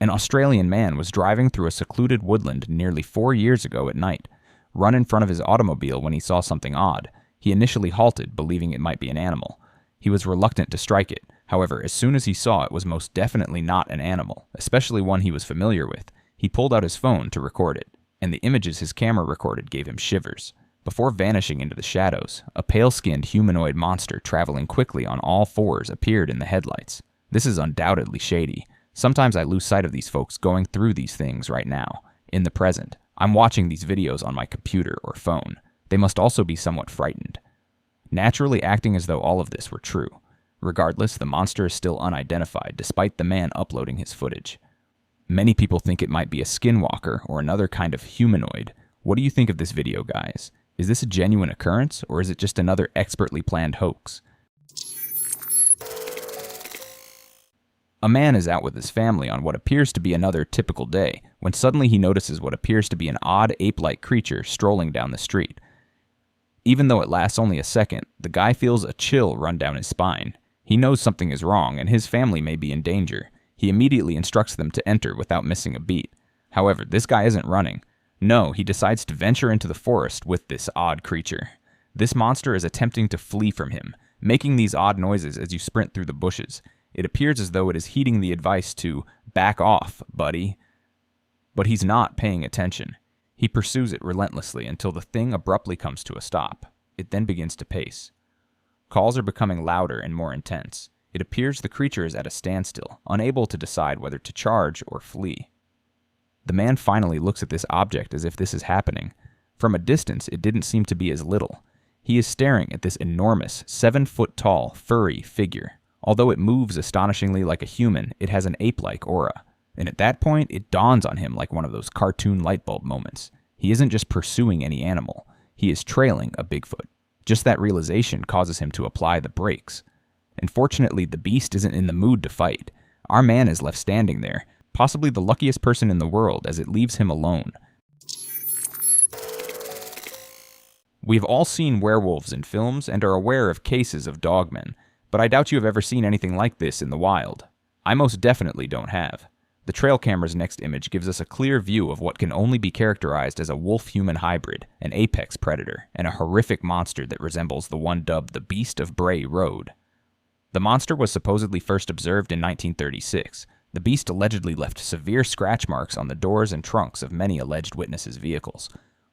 An Australian man was driving through a secluded woodland nearly 4 years ago at night. Run in front of his automobile when he saw something odd. He initially halted, believing it might be an animal. He was reluctant to strike it. However, as soon as he saw it was most definitely not an animal, especially one he was familiar with, he pulled out his phone to record it, and the images his camera recorded gave him shivers. Before vanishing into the shadows, a pale-skinned humanoid monster traveling quickly on all fours appeared in the headlights. This is undoubtedly shady. Sometimes I lose sight of these folks going through these things right now, in the present. I'm watching these videos on my computer or phone. They must also be somewhat frightened, naturally acting as though all of this were true. Regardless, the monster is still unidentified despite the man uploading his footage. Many people think it might be a skinwalker or another kind of humanoid. What do you think of this video, guys? Is this a genuine occurrence, or is it just another expertly planned hoax? A man is out with his family on what appears to be another typical day, when suddenly he notices what appears to be an odd ape-like creature strolling down the street. Even though it lasts only a second, the guy feels a chill run down his spine. He knows something is wrong and his family may be in danger. He immediately instructs them to enter without missing a beat. However, this guy isn't running. No, he decides to venture into the forest with this odd creature. This monster is attempting to flee from him, making these odd noises as you sprint through the bushes. It appears as though it is heeding the advice to back off, buddy. But he's not paying attention. He pursues it relentlessly until the thing abruptly comes to a stop. It then begins to pace. Calls are becoming louder and more intense. It appears the creature is at a standstill, unable to decide whether to charge or flee. The man finally looks at this object as if this is happening. From a distance, it didn't seem to be as little. He is staring at this enormous, 7-foot-tall, furry figure. Although it moves astonishingly like a human, it has an ape-like aura. And at that point, it dawns on him like one of those cartoon lightbulb moments. He isn't just pursuing any animal. He is trailing a Bigfoot. Just that realization causes him to apply the brakes. Unfortunately, the beast isn't in the mood to fight. Our man is left standing there, possibly the luckiest person in the world, as it leaves him alone. We've all seen werewolves in films and are aware of cases of dogmen, but I doubt you have ever seen anything like this in the wild. I most definitely don't have. The trail camera's next image gives us a clear view of what can only be characterized as a wolf-human hybrid, an apex predator, and a horrific monster that resembles the one dubbed the Beast of Bray Road. The monster was supposedly first observed in 1936. The beast allegedly left severe scratch marks on the doors and trunks of many alleged witnesses' vehicles.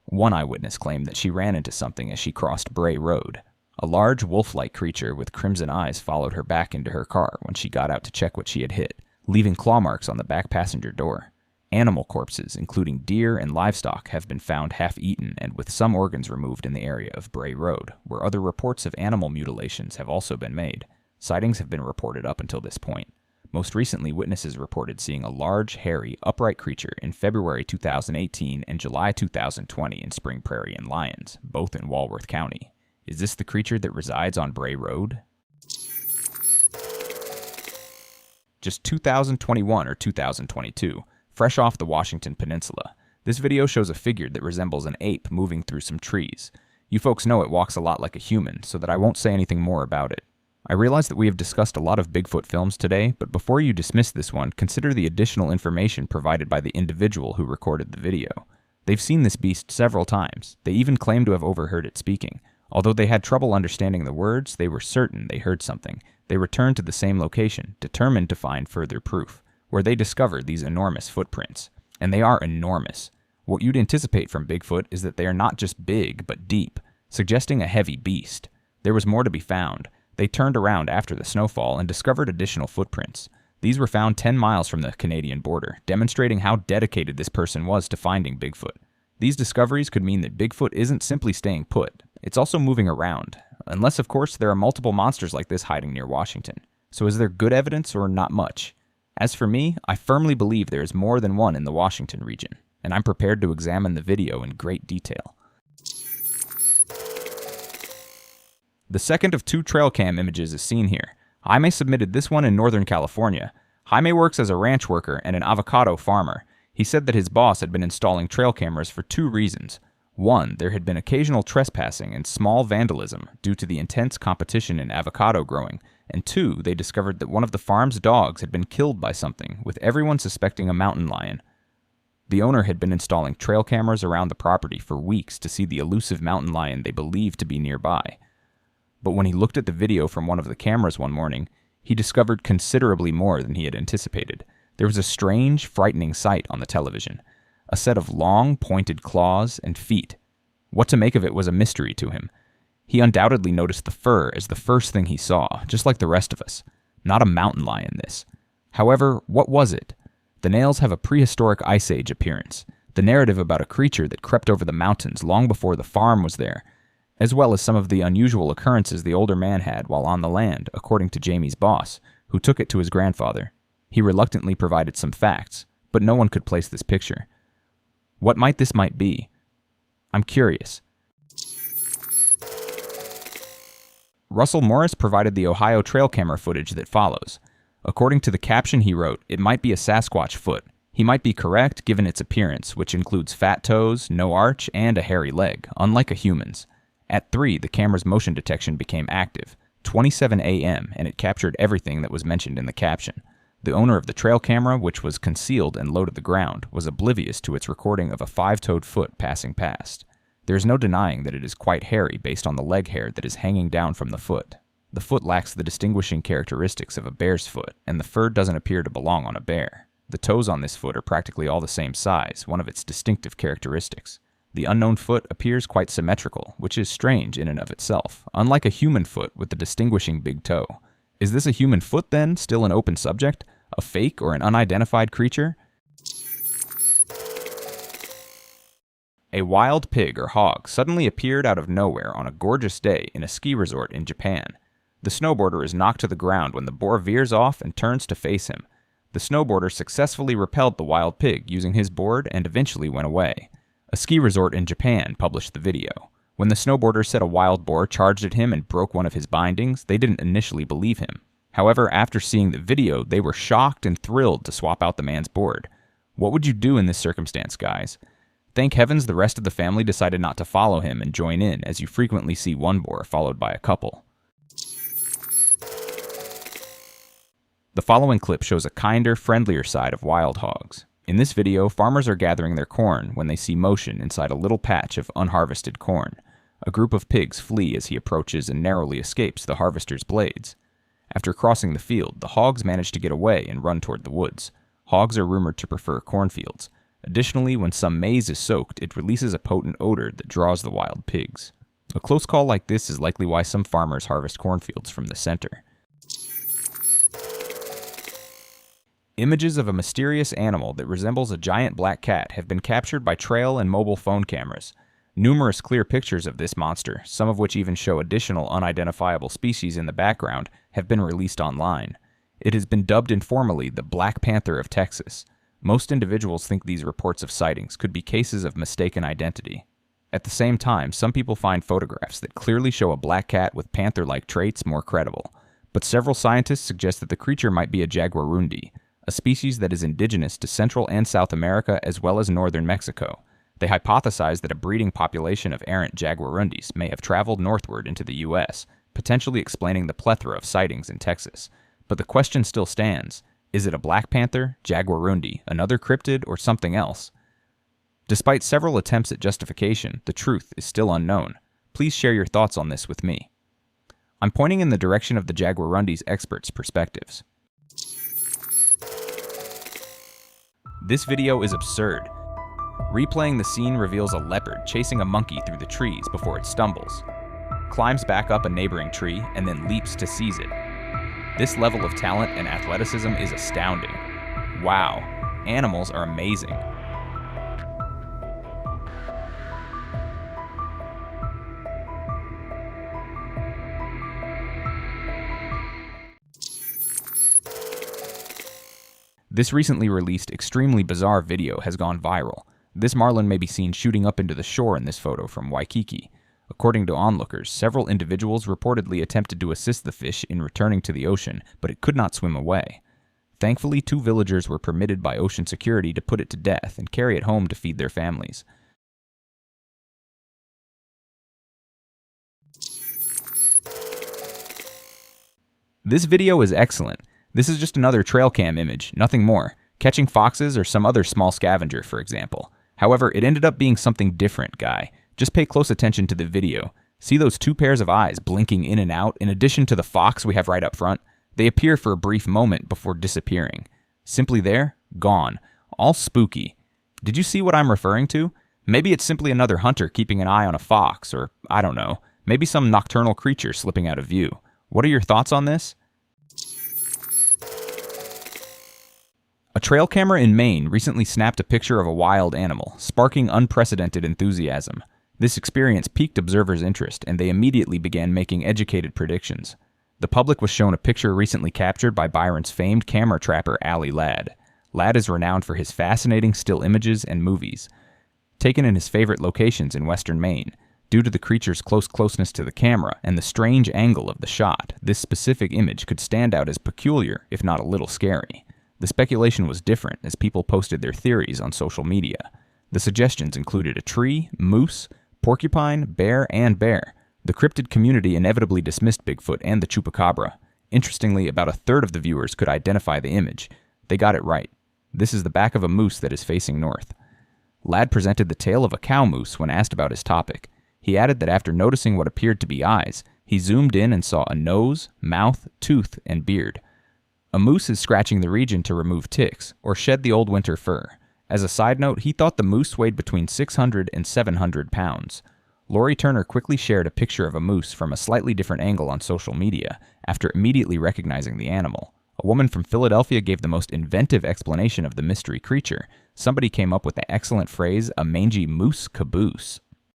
One eyewitness claimed that she ran into something as she crossed Bray Road. A large wolf-like creature with crimson eyes followed her back into her car when she got out to check what she had hit, leaving claw marks on the back passenger door. Animal corpses, including deer and livestock, have been found half-eaten and with some organs removed in the area of Bray Road, where other reports of animal mutilations have also been made. Sightings have been reported up until this point. Most recently, witnesses reported seeing a large, hairy, upright creature in February 2018 and July 2020 in Spring Prairie and Lyons, both in Walworth County. Is this the creature that resides on Bray Road? Just 2021 or 2022, fresh off the Washington Peninsula, this video shows a figure that resembles an ape moving through some trees. You folks know it walks a lot like a human, so that I won't say anything more about it. I realize that we have discussed a lot of Bigfoot films today, but before you dismiss this one, consider the additional information provided by the individual who recorded the video. They've seen this beast several times. They even claim to have overheard it speaking. Although they had trouble understanding the words, they were certain they heard something. They returned to the same location, determined to find further proof, where they discovered these enormous footprints. And they are enormous. What you'd anticipate from Bigfoot is that they are not just big, but deep, suggesting a heavy beast. There was more to be found. They turned around after the snowfall and discovered additional footprints. These were found 10 miles from the Canadian border, demonstrating how dedicated this person was to finding Bigfoot. These discoveries could mean that Bigfoot isn't simply staying put, it's also moving around. Unless, of course, there are multiple monsters like this hiding near Washington. So is there good evidence or not much? As for me, I firmly believe there is more than one in the Washington region, and I'm prepared to examine the video in great detail. The second of 2 trail cam images is seen here. Jaime submitted this one in Northern California. Jaime works as a ranch worker and an avocado farmer. He said that his boss had been installing trail cameras for 2 reasons. 1, there had been occasional trespassing and small vandalism due to the intense competition in avocado growing, and 2, they discovered that one of the farm's dogs had been killed by something, with everyone suspecting a mountain lion. The owner had been installing trail cameras around the property for weeks to see the elusive mountain lion they believed to be nearby. But when he looked at the video from one of the cameras one morning, he discovered considerably more than he had anticipated. There was a strange, frightening sight on the television. A set of long, pointed claws and feet. What to make of it was a mystery to him. He undoubtedly noticed the fur as the first thing he saw, just like the rest of us. Not a mountain lion, this. However, what was it? The nails have a prehistoric Ice Age appearance, the narrative about a creature that crept over the mountains long before the farm was there, as well as some of the unusual occurrences the older man had while on the land, according to Jamie's boss, who took it to his grandfather. He reluctantly provided some facts, but no one could place this picture. What this might be? I'm curious. Russell Morris provided the Ohio trail camera footage that follows. According to the caption he wrote, it might be a Sasquatch foot. He might be correct given its appearance, which includes fat toes, no arch, and a hairy leg, unlike a human's. At 3, the camera's motion detection became active, 27 a.m., and it captured everything that was mentioned in the caption. The owner of the trail camera, which was concealed and low to the ground, was oblivious to its recording of a 5-toed foot passing past. There is no denying that it is quite hairy based on the leg hair that is hanging down from the foot. The foot lacks the distinguishing characteristics of a bear's foot, and the fur doesn't appear to belong on a bear. The toes on this foot are practically all the same size, one of its distinctive characteristics. The unknown foot appears quite symmetrical, which is strange in and of itself, unlike a human foot with the distinguishing big toe. Is this a human foot then, still an open subject? A fake or an unidentified creature? A wild pig or hog suddenly appeared out of nowhere on a gorgeous day in a ski resort in Japan. The snowboarder is knocked to the ground when the boar veers off and turns to face him. The snowboarder successfully repelled the wild pig using his board and eventually went away. A ski resort in Japan published the video. When the snowboarder said a wild boar charged at him and broke one of his bindings, they didn't initially believe him. However, after seeing the video, they were shocked and thrilled to swap out the man's board. What would you do in this circumstance, guys? Thank heavens the rest of the family decided not to follow him and join in, as you frequently see one boar followed by a couple. The following clip shows a kinder, friendlier side of wild hogs. In this video, farmers are gathering their corn when they see motion inside a little patch of unharvested corn. A group of pigs flee as he approaches and narrowly escapes the harvester's blades. After crossing the field, the hogs manage to get away and run toward the woods. Hogs are rumored to prefer cornfields. Additionally, when some maize is soaked, it releases a potent odor that draws the wild pigs. A close call like this is likely why some farmers harvest cornfields from the center. Images of a mysterious animal that resembles a giant black cat have been captured by trail and mobile phone cameras. Numerous clear pictures of this monster, some of which even show additional unidentifiable species in the background, have been released online. It has been dubbed informally the Black Panther of Texas. Most individuals think these reports of sightings could be cases of mistaken identity. At the same time, some people find photographs that clearly show a black cat with panther-like traits more credible. But several scientists suggest that the creature might be a jaguarundi, a species that is indigenous to Central and South America as well as northern Mexico. They hypothesize that a breeding population of errant jaguarundis may have traveled northward into the U.S., potentially explaining the plethora of sightings in Texas. But the question still stands. Is it a black panther, jaguarundi, another cryptid, or something else? Despite several attempts at justification, the truth is still unknown. Please share your thoughts on this with me. I'm pointing in the direction of the jaguarundi's experts' perspectives. This video is absurd. Replaying the scene reveals a leopard chasing a monkey through the trees before it stumbles, climbs back up a neighboring tree, and then leaps to seize it. This level of talent and athleticism is astounding. Wow, animals are amazing. This recently released extremely bizarre video has gone viral. This marlin may be seen shooting up into the shore in this photo from Waikiki. According to onlookers, several individuals reportedly attempted to assist the fish in returning to the ocean, but it could not swim away. Thankfully, 2 villagers were permitted by ocean security to put it to death and carry it home to feed their families. This video is excellent. This is just another trail cam image, nothing more. Catching foxes or some other small scavenger, for example. However, it ended up being something different, guy. Just pay close attention to the video. See those two pairs of eyes blinking in and out in addition to the fox we have right up front? They appear for a brief moment before disappearing. Simply there, gone. All spooky. Did you see what I'm referring to? Maybe it's simply another hunter keeping an eye on a fox, or I don't know, maybe some nocturnal creature slipping out of view. What are your thoughts on this? A trail camera in Maine recently snapped a picture of a wild animal, sparking unprecedented enthusiasm. This experience piqued observers' interest, and they immediately began making educated predictions. The public was shown a picture recently captured by Byron's famed camera trapper Allie Ladd. Ladd is renowned for his fascinating still images and movies, taken in his favorite locations in western Maine. Due to the creature's closeness to the camera and the strange angle of the shot, this specific image could stand out as peculiar, if not a little scary. The speculation was different as people posted their theories on social media. The suggestions included a tree, moose, porcupine, bear, and bear. The cryptid community inevitably dismissed Bigfoot and the chupacabra. Interestingly, about a third of the viewers could identify the image. They got it right. This is the back of a moose that is facing north. Ladd presented the tail of a cow moose when asked about his topic. He added that after noticing what appeared to be eyes, he zoomed in and saw a nose, mouth, tooth, and beard. A moose is scratching the region to remove ticks, or shed the old winter fur. As a side note, he thought the moose weighed between 600 and 700 pounds. Lori Turner quickly shared a picture of a moose from a slightly different angle on social media, after immediately recognizing the animal. A woman from Philadelphia gave the most inventive explanation of the mystery creature. Somebody came up with the excellent phrase, a mangy moose caboose.